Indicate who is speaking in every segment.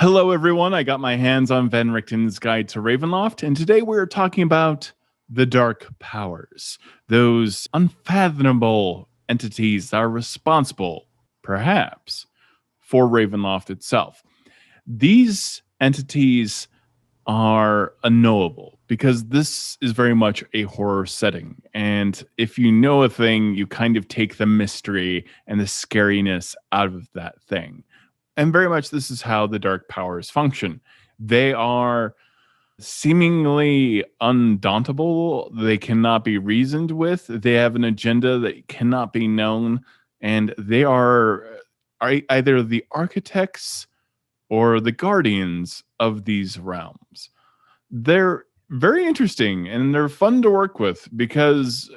Speaker 1: Hello, everyone. I got my hands on Van Richten's Guide to Ravenloft, and today we're talking about the Dark Powers, those unfathomable entities that are responsible, perhaps, for Ravenloft itself. These entities are unknowable because this is very much a horror setting. And if you know a thing, you kind of take the mystery and the scariness out of that thing. And very much this is how the dark powers function. They are seemingly undauntable. They cannot be reasoned with. They have an agenda that cannot be known. And they are either the architects or the guardians of these realms. They're very interesting and they're fun to work with because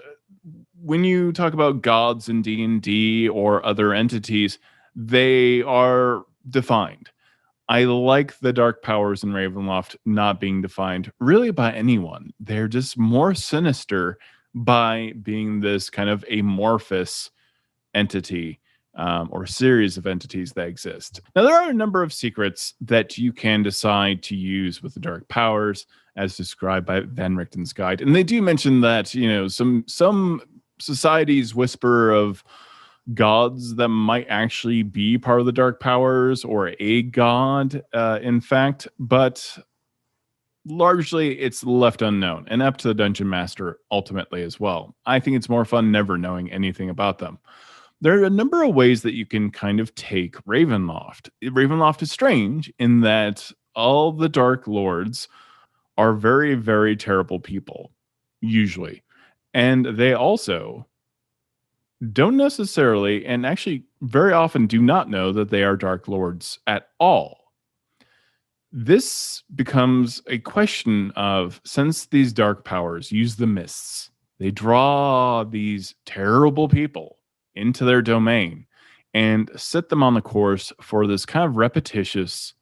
Speaker 1: when you talk about gods in D&D or other entities, they are defined. I like the dark powers in Ravenloft not being defined really by anyone. They're just more sinister by being this kind of amorphous entity or series of entities that exist. Now, there are a number of secrets that you can decide to use with the dark powers as described by Van Richten's guide. And they do mention that, you know, some societies whisper of gods that might actually be part of the dark powers or a god, in fact, but largely it's left unknown and up to the dungeon master ultimately as well. I think it's more fun never knowing anything about them. There are a number of ways that you can kind of take Ravenloft. Ravenloft is strange in that all the dark lords are very, very terrible people, usually. And they also don't necessarily, and actually very often do not know that they are dark lords at all. This becomes a question of, since these dark powers use the mists, they draw these terrible people into their domain and set them on the course for this kind of repetitious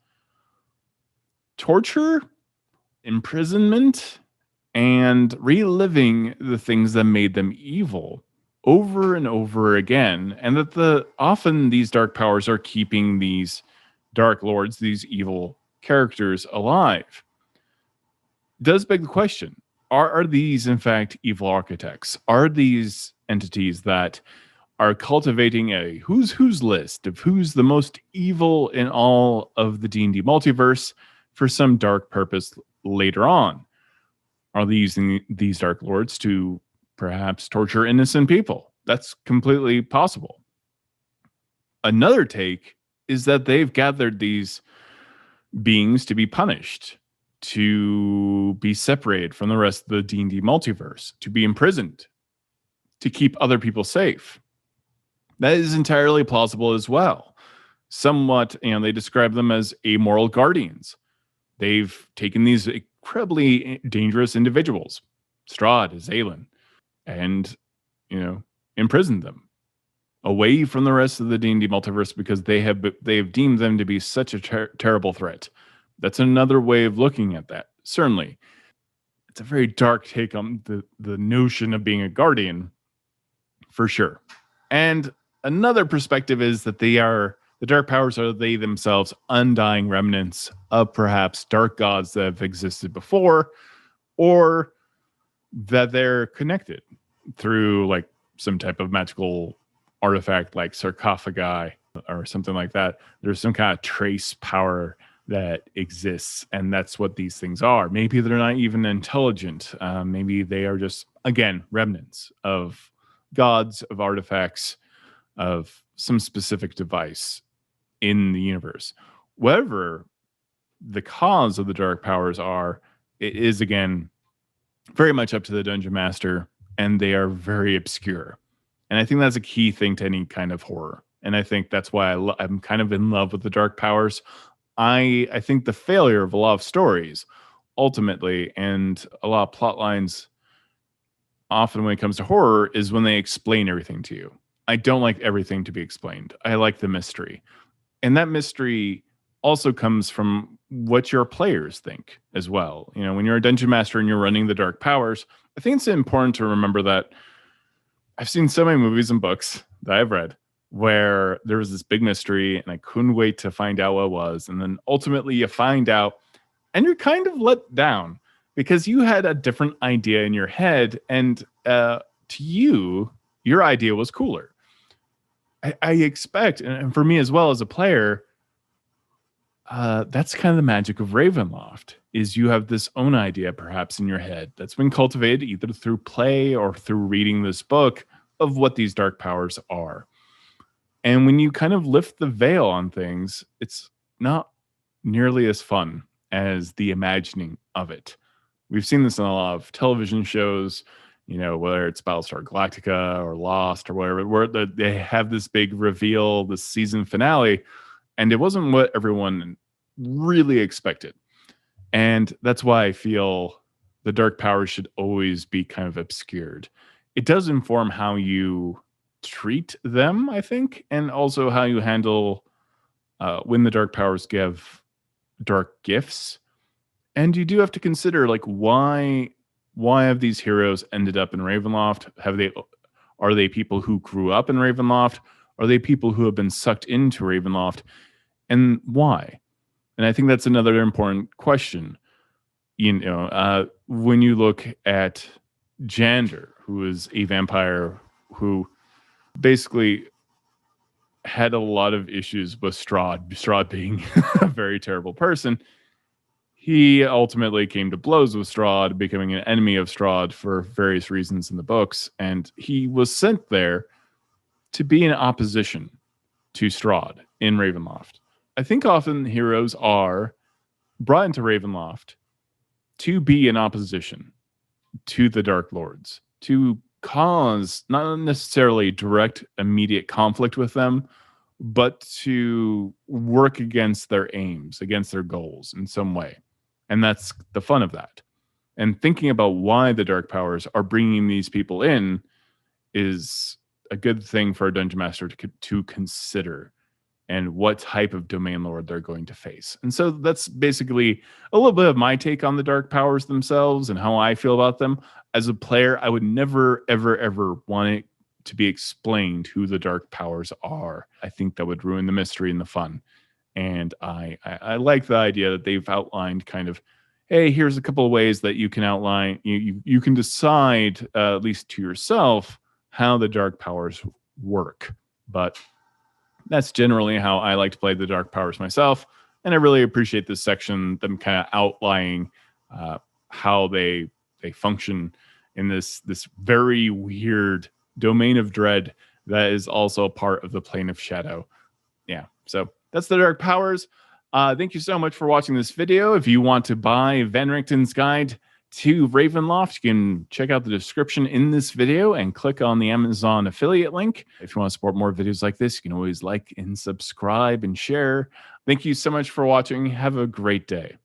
Speaker 1: torture, imprisonment, and reliving the things that made them evil over and over again, and that often these dark powers are keeping these dark lords, these evil characters, alive. Does beg the question, are these in fact evil architects? Are these entities that are cultivating a who's list of who's the most evil in all of the D&D multiverse for some dark purpose later on? Are they using these dark lords to perhaps torture innocent people? That's completely possible. Another take is that they've gathered these beings to be punished, to be separated from the rest of the D&D multiverse, to be imprisoned, to keep other people safe. That is entirely plausible as well. Somewhat, they describe them as amoral guardians. They've taken these incredibly dangerous individuals, Strahd, Zaylin, and imprisoned them away from the rest of the D&D multiverse because they've deemed them to be such a terrible threat. That's another way of looking at that. Certainly, it's a very dark take on the notion of being a guardian, for sure. And another perspective is that the dark powers are they themselves undying remnants of perhaps dark gods that have existed before, or that they're connected through like some type of magical artifact like sarcophagi or something like that. There's some kind of trace power that exists, and that's what these things are. Maybe they're not even intelligent. Maybe they are just, again, remnants of gods, of artifacts, of some specific device in the universe. Whatever the cause of the dark powers are, it is, again, very much up to the dungeon master, and they are very obscure. And I think that's a key thing to any kind of horror. And I think that's why I'm kind of in love with the dark powers. I think the failure of a lot of stories, ultimately, and a lot of plot lines, often when it comes to horror, is when they explain everything to you. I don't like everything to be explained. I like the mystery. And that mystery also comes from what your players think as well. When you're a dungeon master and you're running the dark powers, I think it's important to remember that I've seen so many movies and books that I've read where there was this big mystery and I couldn't wait to find out what it was. And then ultimately you find out and you're kind of let down because you had a different idea in your head. And to you, your idea was cooler. I expect, and for me as well as a player, that's kind of the magic of Ravenloft, is you have this own idea perhaps in your head that's been cultivated either through play or through reading this book of what these dark powers are. And when you kind of lift the veil on things, it's not nearly as fun as the imagining of it. We've seen this in a lot of television shows, you know, whether it's Battlestar Galactica or Lost or whatever, where they have this big reveal, this season finale, and it wasn't what everyone really expected. And that's why I feel the dark powers should always be kind of obscured. It does inform how you treat them, I think, and also how you handle when the dark powers give dark gifts. And you do have to consider, like, why have these heroes ended up in Ravenloft? Are they people who grew up in Ravenloft? Are they people who have been sucked into Ravenloft? And why? And I think that's another important question. You know, when you look at Jander, who is a vampire who basically had a lot of issues with Strahd being a very terrible person. He ultimately came to blows with Strahd, becoming an enemy of Strahd for various reasons in the books. And he was sent there to be in opposition to Strahd in Ravenloft. I think often heroes are brought into Ravenloft to be in opposition to the Dark Lords, to cause not necessarily direct immediate conflict with them, but to work against their aims, against their goals in some way. And that's the fun of that. And thinking about why the dark powers are bringing these people in is a good thing for a dungeon master to consider, and what type of domain lord they're going to face. And so that's basically a little bit of my take on the dark powers themselves and how I feel about them. As a player, I would never, ever, ever want it to be explained who the dark powers are. I think that would ruin the mystery and the fun. And I like the idea that they've outlined kind of, hey, here's a couple of ways that you can outline, you can decide, at least to yourself, how the dark powers work. But that's generally how I like to play the dark powers myself. And I really appreciate this section, them kind of outlining how they function in this very weird domain of dread that is also a part of the plane of shadow. Yeah, so that's the dark powers. Thank you so much for watching this video. If you want to buy Van Richten's guide to Ravenloft, you can check out the description in this video and click on the Amazon affiliate link. If you want to support more videos like this, you can always like and subscribe and share. Thank you so much for watching. Have a great day.